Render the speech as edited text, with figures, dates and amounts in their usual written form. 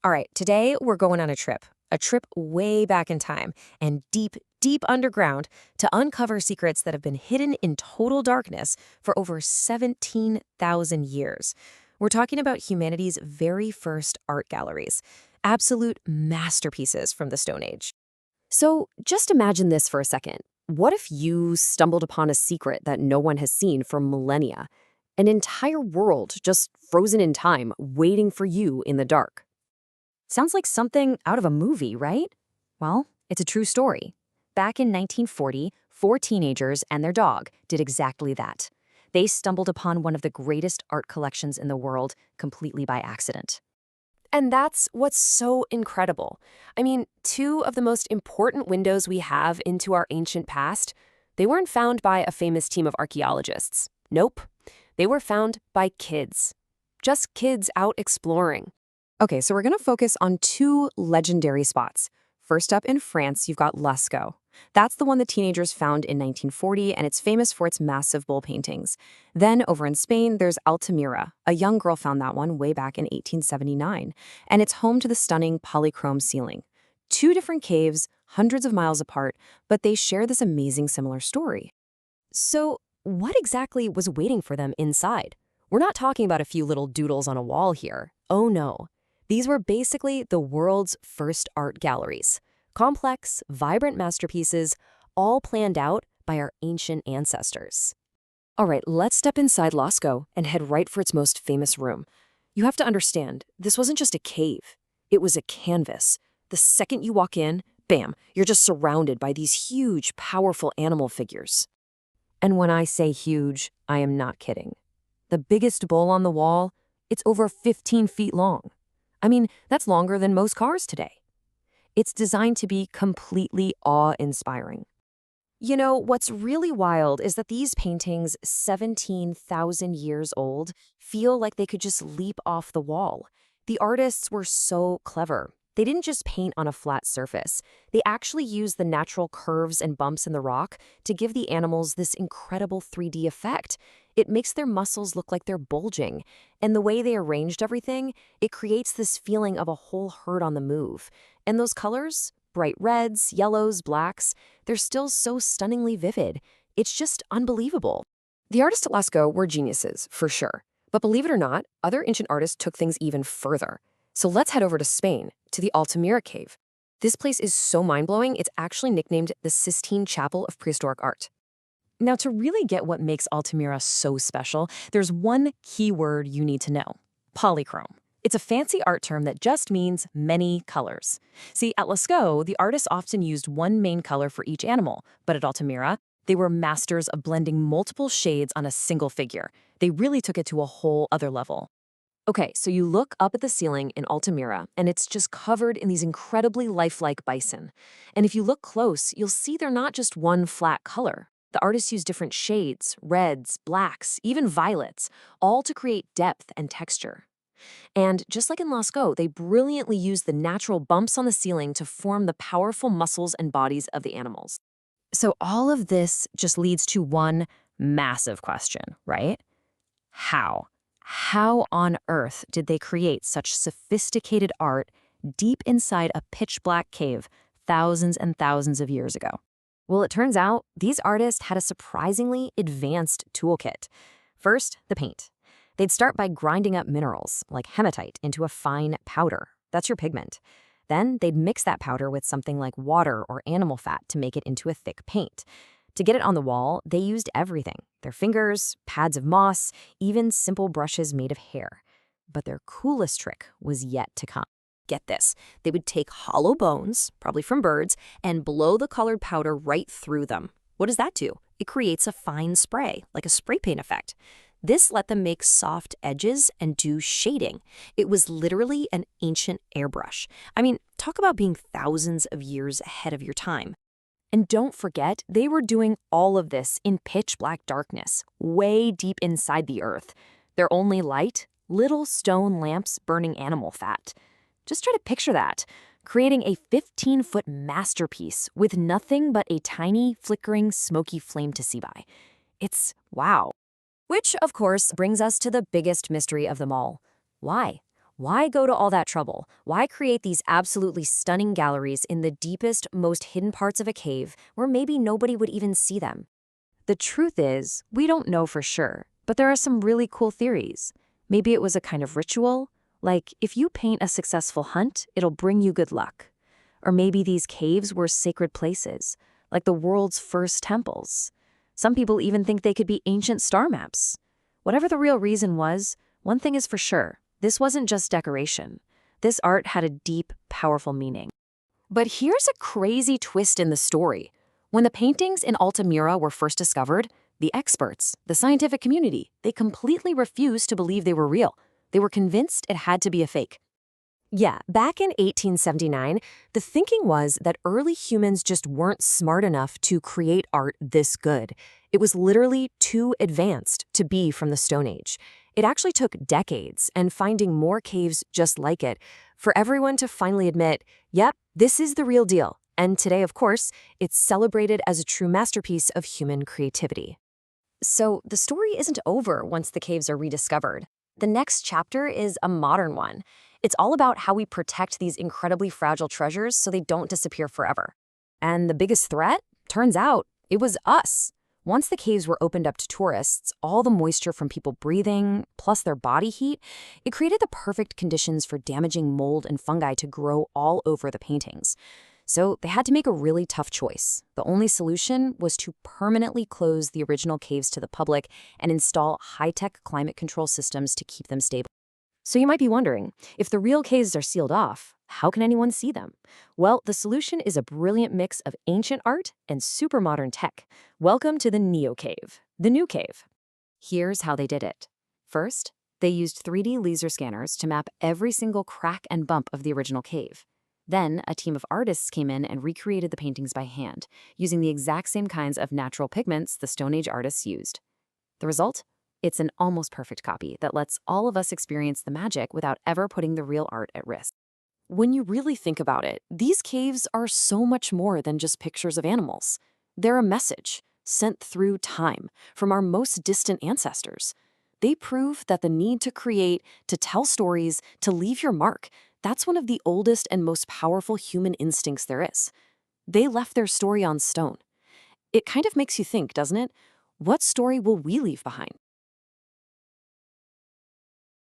All right, today we're going on a trip way back in time and deep, deep underground to uncover secrets that have been hidden in total darkness for over 17,000 years. We're talking about humanity's very first art galleries, absolute masterpieces from the Stone Age. So just imagine this for a second. What if you stumbled upon a secret that no one has seen for millennia? An entire world just frozen in time, waiting for you in the dark. Sounds like something out of a movie, right? Well, it's a true story. Back in 1940, four teenagers and their dog did exactly that. They stumbled upon one of the greatest art collections in the world completely by accident. And that's what's so incredible. I mean, two of the most important windows we have into our ancient past, they weren't found by a famous team of archaeologists. Nope. They were found by kids. Just kids out exploring. Okay, so we're going to focus on two legendary spots. First up in France, you've got Lascaux. That's the one the teenagers found in 1940, and it's famous for its massive bull paintings. Then over in Spain, there's Altamira. A young girl found that one way back in 1879, and it's home to the stunning polychrome ceiling. Two different caves, hundreds of miles apart, but they share this amazing similar story. So what exactly was waiting for them inside? We're not talking about a few little doodles on a wall here. Oh no. These were basically the world's first art galleries. Complex, vibrant masterpieces, all planned out by our ancient ancestors. All right, let's step inside Lascaux and head right for its most famous room. You have to understand, this wasn't just a cave. It was a canvas. The second you walk in, bam, you're just surrounded by these huge, powerful animal figures. And when I say huge, I am not kidding. The biggest bull on the wall, it's over 15 feet long. I mean, that's longer than most cars today. It's designed to be completely awe-inspiring. You know, what's really wild is that these paintings, 17,000 years old, feel like they could just leap off the wall. The artists were so clever. They didn't just paint on a flat surface. They actually used the natural curves and bumps in the rock to give the animals this incredible 3D effect. It makes their muscles look like they're bulging. And the way they arranged everything, it creates this feeling of a whole herd on the move. And those colors, bright reds, yellows, blacks, they're still so stunningly vivid. It's just unbelievable. The artists at Lascaux were geniuses, for sure. But believe it or not, other ancient artists took things even further. So let's head over to Spain, to the Altamira cave. This place is so mind-blowing, it's actually nicknamed the Sistine Chapel of Prehistoric Art. Now, to really get what makes Altamira so special, there's one key word you need to know: polychrome. It's a fancy art term that just means many colors. See, at Lascaux, the artists often used one main color for each animal, but at Altamira, they were masters of blending multiple shades on a single figure. They really took it to a whole other level. Okay, so you look up at the ceiling in Altamira, and it's just covered in these incredibly lifelike bison. And if you look close, you'll see they're not just one flat color. The artists use different shades, reds, blacks, even violets, all to create depth and texture. And just like in Lascaux, they brilliantly use the natural bumps on the ceiling to form the powerful muscles and bodies of the animals. So all of this just leads to one massive question, right? How? How on earth did they create such sophisticated art deep inside a pitch-black cave thousands and thousands of years ago? Well, it turns out these artists had a surprisingly advanced toolkit. First, the paint. They'd start by grinding up minerals, like hematite, into a fine powder. That's your pigment. Then they'd mix that powder with something like water or animal fat to make it into a thick paint. To get it on the wall, they used everything: their fingers, pads of moss, even simple brushes made of hair. But their coolest trick was yet to come. Get this, they would take hollow bones, probably from birds, and blow the colored powder right through them. What does that do? It creates a fine spray, like a spray paint effect. This let them make soft edges and do shading. It was literally an ancient airbrush. I mean, talk about being thousands of years ahead of your time. And don't forget, they were doing all of this in pitch-black darkness, way deep inside the earth. Their only light? Little stone lamps burning animal fat. Just try to picture that, creating a 15-foot masterpiece with nothing but a tiny, flickering, smoky flame to see by. It's wow. Which, of course, brings us to the biggest mystery of them all. Why? Why go to all that trouble? Why create these absolutely stunning galleries in the deepest, most hidden parts of a cave where maybe nobody would even see them? The truth is, we don't know for sure, but there are some really cool theories. Maybe it was a kind of ritual, like if you paint a successful hunt, it'll bring you good luck. Or maybe these caves were sacred places, like the world's first temples. Some people even think they could be ancient star maps. Whatever the real reason was, one thing is for sure, this wasn't just decoration. This art had a deep, powerful meaning. But here's a crazy twist in the story. When the paintings in Altamira were first discovered, the experts, the scientific community, they completely refused to believe they were real. They were convinced it had to be a fake. Yeah, back in 1879, the thinking was that early humans just weren't smart enough to create art this good. It was literally too advanced to be from the Stone Age. It actually took decades and finding more caves just like it for everyone to finally admit, yep, this is the real deal. And today, of course, it's celebrated as a true masterpiece of human creativity. So the story isn't over once the caves are rediscovered. The next chapter is a modern one. It's all about how we protect these incredibly fragile treasures so they don't disappear forever. And the biggest threat? Turns out, it was us. Once the caves were opened up to tourists, all the moisture from people breathing, plus their body heat, it created the perfect conditions for damaging mold and fungi to grow all over the paintings. So they had to make a really tough choice. The only solution was to permanently close the original caves to the public and install high-tech climate control systems to keep them stable. So you might be wondering, if the real caves are sealed off, how can anyone see them? Well, the solution is a brilliant mix of ancient art and super modern tech. Welcome to the Neo Cave, the new cave. Here's how they did it. First, they used 3D laser scanners to map every single crack and bump of the original cave. Then, a team of artists came in and recreated the paintings by hand, using the exact same kinds of natural pigments the Stone Age artists used. The result? It's an almost perfect copy that lets all of us experience the magic without ever putting the real art at risk. When you really think about it, these caves are so much more than just pictures of animals. They're a message sent through time from our most distant ancestors. They prove that the need to create, to tell stories, to leave your mark, that's one of the oldest and most powerful human instincts there is. They left their story on stone. It kind of makes you think, doesn't it? What story will we leave behind?